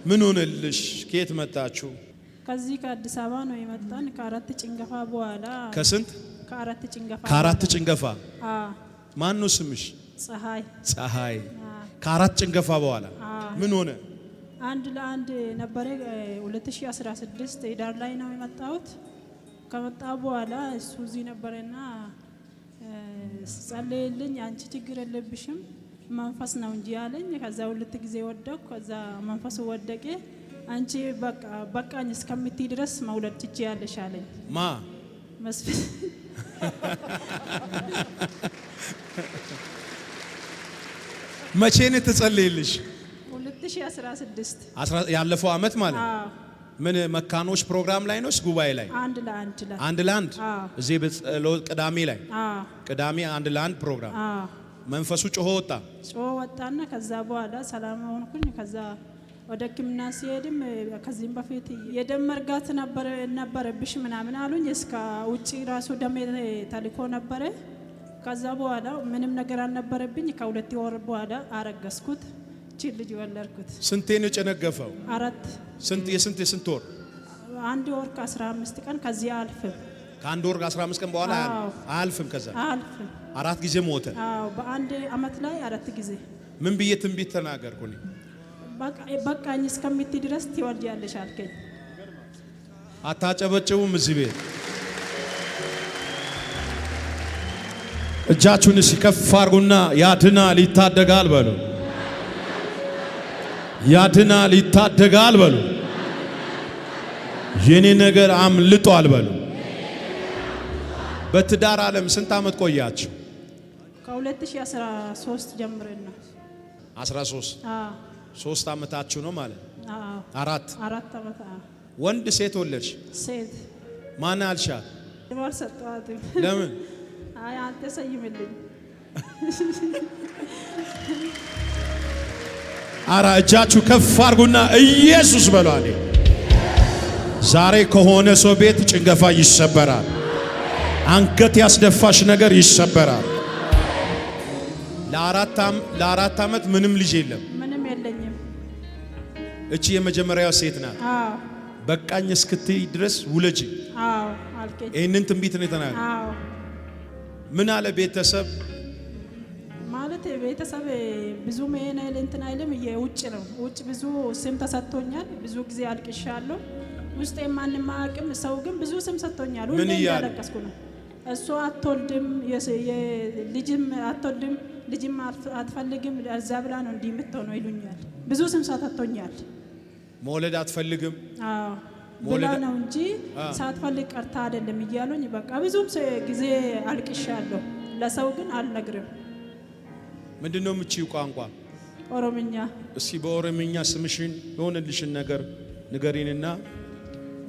ምን ሆነልሽ? ከየት መጣችሁ? ከዚህ ከአዲስ አበባ ነው የመጣን። ከአራት ጭንገፋ በኋላ ከስንት? ከአራት ጭንገፋ። ማን ነው ስምሽ? ፀሐይ። ከአራት ጭንገፋ በኋላ ምን ሆነ? አንድ ለአንድ ነበረ 2016 ዳር ላይ ነው የመጣሁት። ከመጣ በኋላ እሱ እዚህ ነበረና ጸለየልኝ። አንቺ ችግር የለብሽም መንፈስ ነው እንጂ ያለኝ። ከዛ ሁለት ጊዜ ወደኩ። ከዛ መንፈሱ ወደቀ። አንቺ በቃኝ እስከምትይ ድረስ መውለድ ትችያለሽ አለኝ። መስፍን መቼ ነው ተጸለየልሽ? 2016 ያለፈው አመት ማለት ምን መካኖች ፕሮግራም ላይ ነው ጉባኤ ላይ? አንድ ለአንድ እዚህ በጸሎት ቅዳሜ ላይ ቅዳሜ አንድ ለአንድ ፕሮግራም መንፈሱ ጮሆ ወጣና ከዛ በኋላ ሰላም ሆንኩኝ። ከዛ ወደ ሕክምና ሲሄድም ከዚህም በፊት የደም መርጋት ነበረብሽ ምናምን አሉኝ። እስከ ውጪ ራሱ ደም ተልኮ ነበረ። ከዛ በኋላ ምንም ነገር አልነበረብኝ። ከሁለት ወር በኋላ አረገዝኩት። ልጅ ወለድኩት። ስንቴ ነው ጨነገፈው? 4 የስንት ወር? 1 ወር ከ15 ቀን። ከዚህ አልፍም። ከአንድ ወር ከ15 ቀን በኋላ አልፍም። ከዛ አልፍም። 4 ጊዜ ሞተ። በአንድ አመት ላይ 4 ጊዜ። ምን ብዬ ትንቢት ተናገርኩኝ? በቃኝ እስከምትይ ድረስ ትወልጃለሽ አልከኝ። አታጨበጭቡም? እዚህ ቤት እጃችሁን ሲከፍ አድርጉና ያድናል ይታደጋል በሉ። ያድናል ይታደጋል በሉ። የኔ ነገር አምልጧል በሉ። በትዳር ዓለም ስንት አመት ቆያችሁ? ከ2013 ጀምረን ነው። 13 3 አመታችሁ ነው ማለት? አራት አመት። ወንድ ሴት ወለድሽ? ሴት። ማን አልሻት? ሰጠዋት። ለምን? አይ አንተ ሰይምልኝ። አራ እጃችሁ ከፍ አድርጉና ኢየሱስ በሏል። ዛሬ ከሆነ ሰው ቤት ጭንገፋ ይሰበራል። አንገት ያስደፋሽ ነገር ይሰበራል። ለአራት አመት ምንም ልጅ የለም? ምንም የለኝም። እቺ የመጀመሪያው ሴት ናት። በቃኝ እስክትይ ድረስ ውለጂ አልከኝ። ይሄንን ትንቢት ነው የተናገረው። ምን አለ ቤተሰብ? ማለት ቤተሰብ ብዙ መሄን እንትን አይልም። የውጭ ነው። ውጭ ብዙ ስም ተሰጥቶኛል። ብዙ ጊዜ አልቅሻለሁ። ውስጤ ማንም አያውቅም። ሰው ግን ብዙ ስም ሰጥቶኛል። ሁሌ ያለቀስኩ ነው። እሷ አትወልድም፣ ልጅም አትወልድም፣ ልጅም አትፈልግም። እዛ ብላ ነው እንዲህ የምትሆነው ይሉኛል። ብዙ ስም ሰጥቶኛል። መውለድ አትፈልግም ብላ ነው እንጂ ሳትፈልግ ቀርታ አይደለም እያሉኝ በቃ ብዙም ጊዜ አልቅሻለሁ። ለሰው ግን አልነግርም። ምንድነው የምትችይው ቋንቋ? ኦሮምኛ። እስኪ በኦሮምኛ ስምሽን የሆነልሽን ነገር ንገሪንና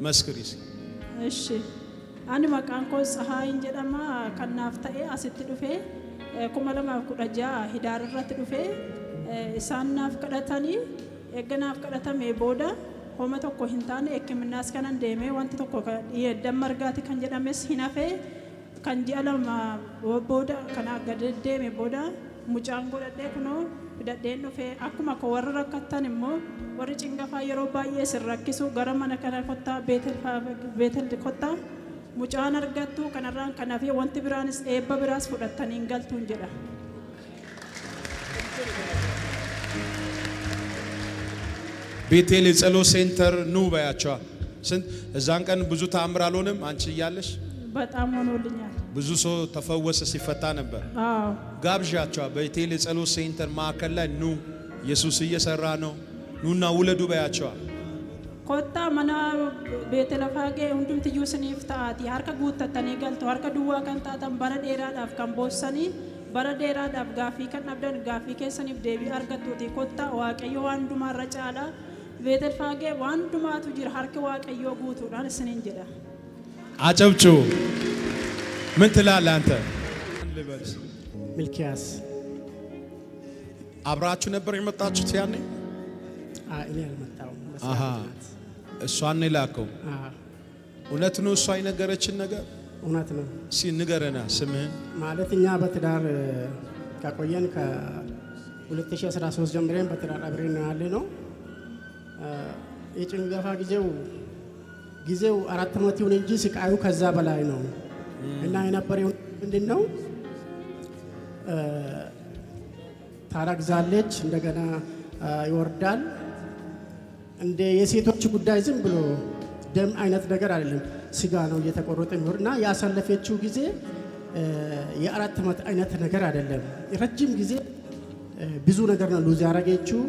መስክሪ። እሺ አኒ መቃንኮ ፀሐይ እንጀዳማ ከናፍ ተኤ አስት ዱፌ ኩመለማፍ ኩዳጃ ሂዳርራት ዱፌ ኢሳናፍ ቀዳታኒ ኤገናፍ ቀዳታሜ ቦዳ ሆመ tokko hin taane ekkiminaas kanan deemee wanti tokko dammargaati kan jedhames hinafe kan ji'a lama booda kana gaddeeme booda mucaan godhadhee kunoo fidadheen dhufee akkuma ko warra rakkattan immoo warri cingafaa yeroo baay'ee sin rakkisu gara mana kana kottaa beetel kottaa mucaan argattu kanarraan kanaaf wanti biraanis eebba biraas fudhattaniin galtuun jedha. ቤቴል የጸሎት ሴንተር ኑ ባያቻ እዛን ቀን ብዙ ተአምር አልሆነም? አንቺ እያለሽ በጣም ሆኖልኛል። ብዙ ሰው ተፈወሰ ሲፈታ ነበር። ጋብዣቸው ቤቴል የጸሎት ሴንተር ማዕከል ላይ ኑ፣ ኢየሱስ እየሰራ ነው፣ ኑና ውለዱ ባያቸው። ኮታ መና ቤቴል ፋጌ ሁንዱም ትዩስኒፍ ታati harka guuttatanii galtu harka duwwaa kan taatan bara dheeraadhaaf kan boossanii bara dheeraadhaaf gaafii kan dhabdan gaafii keessaniif deebii argattuuti. Kotta waaqayyo waan hundumaarra caalaa ቤቴል ፋጌ waan hundumaatu jira. harki waaqayyo guutuudhaan isiniin jedha. አጨብጩ። ምን ትላለህ አንተ? ሚልኪያስ አብራችሁ ነበር የመጣችሁት ያኔ? እኔ አልመጣሁም። እሷን ነው ላከው። እውነት ነው እሷ የነገረችን ነገር? እውነት ነው። ንገረና ስምህን። ማለት እኛ በትዳር ከቆየን ከ2013 ጀምረን በትዳር አብረን ያለ ነው። የጭንገፋ ጊዜው 4 ዓመት ይሁን እንጂ ስቃዩ ከዛ በላይ ነው እና የነበረው ምንድነው ታረግዛለች፣ እንደገና ይወርዳል። እንደ የሴቶች ጉዳይ ዝም ብሎ ደም አይነት ነገር አይደለም፣ ስጋ ነው እየተቆረጠ የሚወርድና ያሳለፈችው ጊዜ የ4 ዓመት አይነት ነገር አይደለም። ረጅም ጊዜ ብዙ ነገር ነው ሉዝ ያረገችው።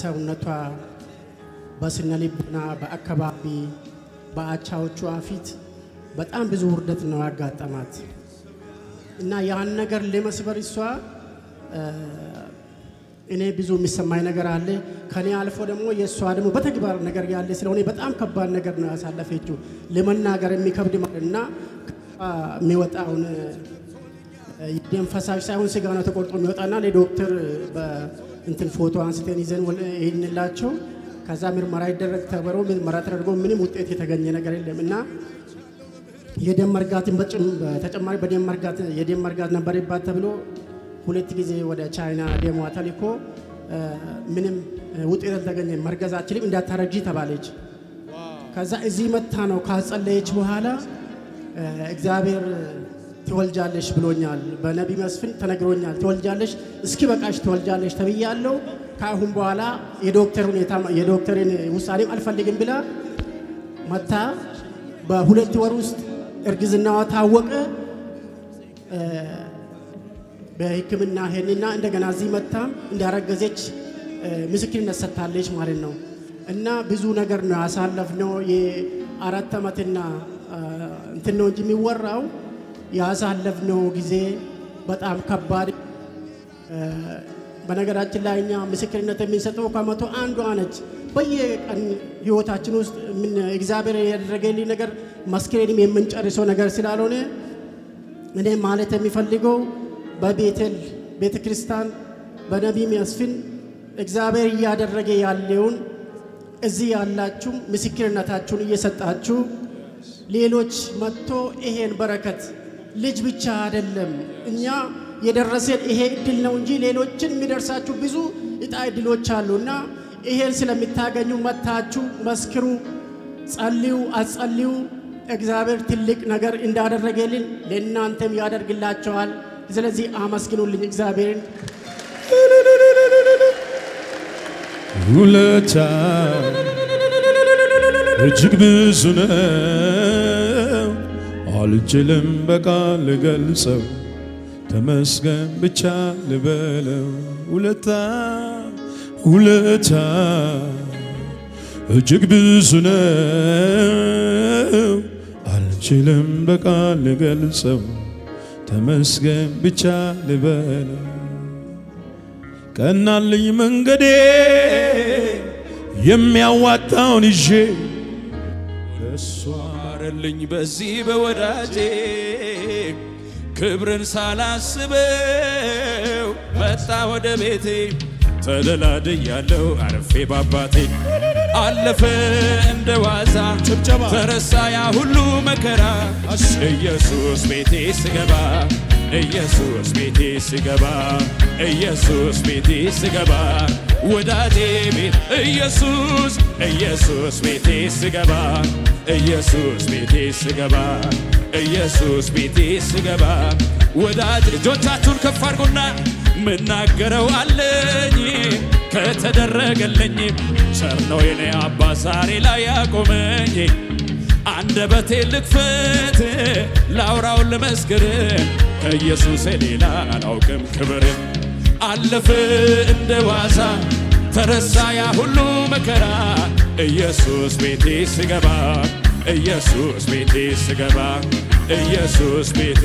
ሰውነቷ በስነ ልቦና በአካባቢ በአቻዎቿ ፊት በጣም ብዙ ውርደት ነው ያጋጠማት እና ያን ነገር ለመስበር እሷ እኔ ብዙ የሚሰማኝ ነገር አለ። ከኔ አልፎ ደግሞ የእሷ ደግሞ በተግባር ነገር ያለ ስለሆነ በጣም ከባድ ነገር ነው ያሳለፈችው። ለመናገር የሚከብድ እና የሚወጣውን የደም ፈሳሽ ሳይሆን ስጋ ነው ተቆርጦ የሚወጣና ለዶክተር በእንትን ፎቶ አንስተን ይዘን ይሄንላቸው ከዛ ምርመራ ይደረግ ተብሎ ምርመራ ተደርጎ ምንም ውጤት የተገኘ ነገር የለም እና የደም መርጋትን በተጨማሪ የደም መርጋት ነበረባት ተብሎ 2 ጊዜ ወደ ቻይና ደሟ ተልኮ ምንም ውጤት አልተገኘ። መርገዛችንም እንዳታረጂ ተባለች። ከዛ እዚህ መታ ነው ካጸለየች በኋላ እግዚአብሔር ትወልጃለሽ ብሎኛል፣ በነቢ መስፍን ተነግሮኛል፣ ትወልጃለሽ፣ እስኪ በቃሽ ትወልጃለሽ ተብያለሁ። ካሁን በኋላ የዶክተርን ውሳኔም አልፈልግም ብላ መታ በ2 ወር ውስጥ እርግዝናዋ ታወቀ። በሕክምና ሄድና እንደገና እዚህ መታም እንዳረገዘች ምስክርነት ሰጥታለች ማለት ነው። እና ብዙ ነገር ነው ያሳለፍነው። የ4 ዓመትና እንትን ነው እንጂ የሚወራው ያሳለፍነው ጊዜ በጣም ከባድ። በነገራችን ላይ እኛ ምስክርነት የምንሰጠው ከመቶ አንዷ ነች። በየቀን ህይወታችን ውስጥ እግዚአብሔር ያደረገልኝ ነገር መስክሬንም የምንጨርሰው ነገር ስላልሆነ እኔ ማለት የሚፈልገው በቤተል ቤተክርስቲያን በነቢይ መስፍን እግዚአብሔር እያደረገ ያለውን እዚህ ያላችሁ ምስክርነታችሁን እየሰጣችሁ ሌሎች መጥቶ ይሄን በረከት ልጅ ብቻ አይደለም እኛ የደረሰን ይሄ እድል ነው እንጂ ሌሎችን የሚደርሳችሁ ብዙ እጣ እድሎች አሉና ይሄን ስለምታገኙ መታችሁ መስክሩ፣ ጸልዩ፣ አጸልዩ። እግዚአብሔር ትልቅ ነገር እንዳደረገልን ለእናንተም ያደርግላችኋል። ስለዚህ አመስግኑልኝ እግዚአብሔርን። ውለታ እጅግ ብዙ ነው፣ አልችልም በቃል ልገልጸው፣ ተመስገን ብቻ ልበለው። ውለታ እጅግ ብዙ ነው፣ አልችልም በቃል ልገልጸው፣ ተመስገን ብቻ ልበለው። ቀናልኝ መንገዴ የሚያዋጣውን ይዤ እሱ አማረልኝ በዚህ በወዳጄ ክብርን ሳላስበው መጣ ወደ ቤቴ ተደላድያለሁ አርፌ ባባቴ አለፈ እንደ ዋዛ ተረሳ ያ ሁሉ መከራ ኢየሱስ ቤቴ ስገባ ኢየሱስ ቤቴ ስገባ ኢየሱስ ቤቴ ስገባ ወዳጄ ቤት ኢየሱስ ቤቴ ስገባ ኢየሱስ ቤቴ ስገባ ኢየሱስ ቤቴ ስገባ ወዳጄ እጆቻችሁን ከፍ አድርጉና ምናገረው አለኝ ከተደረገልኝ ቸር ነው የኔ አባ ዛሬ ላይ ያቆመኝ አንደበቴ ልክፈት ላውራው ልመስክር ከኢየሱስ ሌላ አላውቅም ክብር አለፈ እንደ ዋዛ ተረሳ ያ ሁሉ መከራ ኢየሱስ ቤቴ ስገባ ኢየሱስ ቤቴ ስገባ ኢየሱስ ቤቴ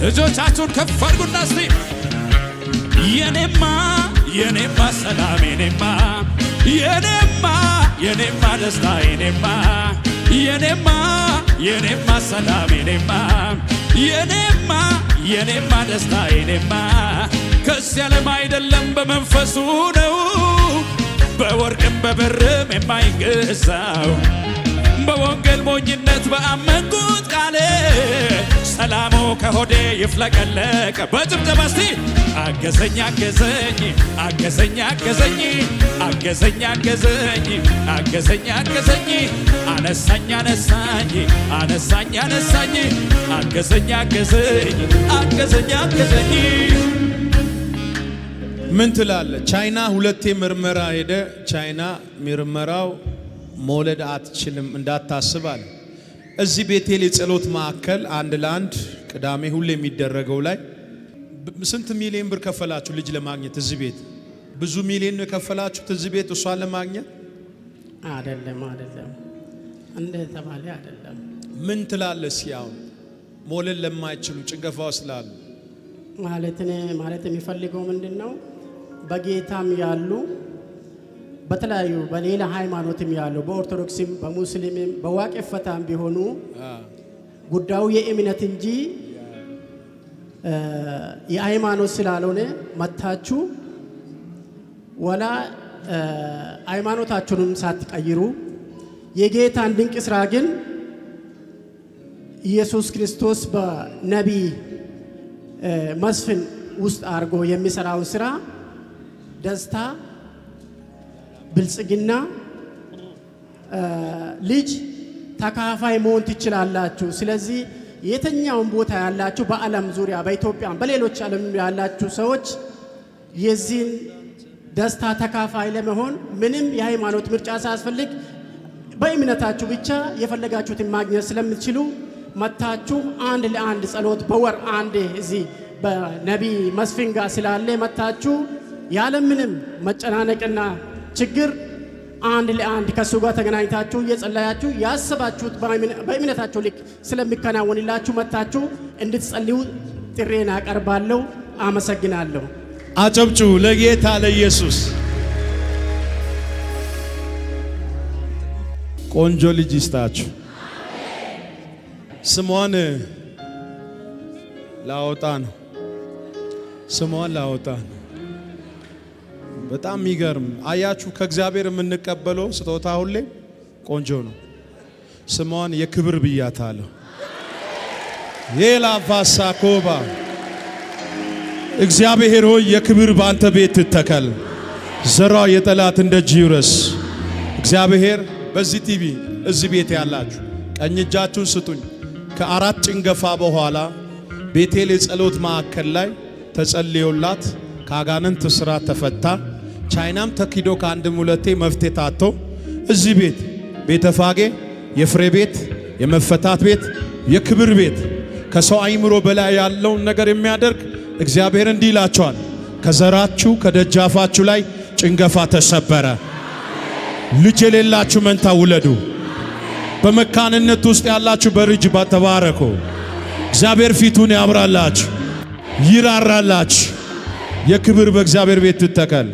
እጆቻችሁን ከፍ አድርጉና እስቲ የኔማ ሰላም የኔማ ደስታ የኔማ ሰላም የኔማ ደስታ ከዚህ ዓለም አይደለም በመንፈሱ ነው በወርቅም በብርም የማይገዛው በወንጌል ሞኝነት በአመንኩት ቃል ሰላሙ ከሆዴ ይፍለቀለቅ። በጭብጨባ እስቲ አገዘኝ አገዘኝ አገዘኝ አገዘኝ አገዘኝ አገዘኝ አገዘኝ አገዘኝ አነሳኝ አነሳኝ አነሳኝ አነሳኝ አገዘኝ አገዘኝ አገዘኝ አገዘኝ። ምን ትላለህ? ቻይና ሁለቴ ምርመራ ሄደ። ቻይና ምርመራው መውለድ አትችልም እንዳታስብ አለ። እዚህ ቤቴል የጸሎት ማዕከል አንድ ለአንድ ቅዳሜ ሁሌ የሚደረገው ላይ ስንት ሚሊዮን ብር ከፈላችሁ ልጅ ለማግኘት? እዚህ ቤት ብዙ ሚሊዮን ነው የከፈላችሁት እዚህ ቤት እሷን ለማግኘት? አይደለም አይደለም፣ እንደ ተባለ አይደለም። ምን ትላለህ? ሲያው መውለድ ለማይችሉ ጭንገፋው ስላሉ ማለት የሚፈልገው ምንድነው? በጌታም ያሉ በተለያዩ በሌላ ሃይማኖትም ያሉ በኦርቶዶክስም በሙስሊምም በዋቄፈታም ቢሆኑ ጉዳዩ የእምነት እንጂ የሃይማኖት ስላልሆነ መታችሁ ወላ ሃይማኖታችሁንም ሳትቀይሩ የጌታን ድንቅ ስራ ግን ኢየሱስ ክርስቶስ በነቢይ መስፍን ውስጥ አድርጎ የሚሰራው ስራ ደስታ፣ ብልጽግና፣ ልጅ ተካፋይ መሆን ትችላላችሁ። ስለዚህ የትኛውን ቦታ ያላችሁ በዓለም ዙሪያ በኢትዮጵያ በሌሎች ዓለም ያላችሁ ሰዎች የዚህን ደስታ ተካፋይ ለመሆን ምንም የሃይማኖት ምርጫ ሳያስፈልግ በእምነታችሁ ብቻ የፈለጋችሁትን ማግኘት ስለምትችሉ መታችሁ አንድ ለአንድ ጸሎት በወር አንድ እዚህ በነቢይ መስፍን ጋር ስላለ መታችሁ ያለምንም መጨናነቅና ችግር አንድ ለአንድ ከሱ ጋር ተገናኝታችሁ እየጸለያችሁ ያሰባችሁት በእምነታችሁ ልክ ስለሚከናወንላችሁ መታችሁ እንድትጸልዩ ጥሬን አቀርባለሁ። አመሰግናለሁ። አጨብጩ ለጌታ ለኢየሱስ። ቆንጆ ልጅ ይስጣችሁ። ስሟን ላወጣ ነው። ስሟን ላወጣ ነው። በጣም የሚገርም አያችሁ። ከእግዚአብሔር የምንቀበለው ስጦታ ሁሌ ቆንጆ ነው። ስሟን የክብር ብያታለሁ። የላፋሳኮባ እግዚአብሔር ሆይ የክብር ባንተ ቤት ትተከል፣ ዘራው የጠላት እንደጅ ይውረስ። እግዚአብሔር በዚህ ቲቪ እዚህ ቤት ያላችሁ ቀኝ እጃችሁን ስጡኝ። ከአራት ጭንገፋ በኋላ ቤቴል የጸሎት ማዕከል ላይ ተጸልዮላት ከአጋንንት እስራት ተፈታ። ቻይናም ተኪዶ ከአንድም ሁለቴ መፍትሄ ታቶ እዚህ ቤት ቤተፋጌ የፍሬ ቤት፣ የመፈታት ቤት፣ የክብር ቤት ከሰው አይምሮ በላይ ያለውን ነገር የሚያደርግ እግዚአብሔር እንዲህ ይላቸዋል፣ ከዘራችሁ ከደጃፋችሁ ላይ ጭንገፋ ተሰበረ። ልጅ የሌላችሁ መንታ ውለዱ። በመካንነት ውስጥ ያላችሁ በልጅ ተባረኩ። እግዚአብሔር ፊቱን ያብራላችሁ፣ ይራራላችሁ። የክብር በእግዚአብሔር ቤት ትተከል።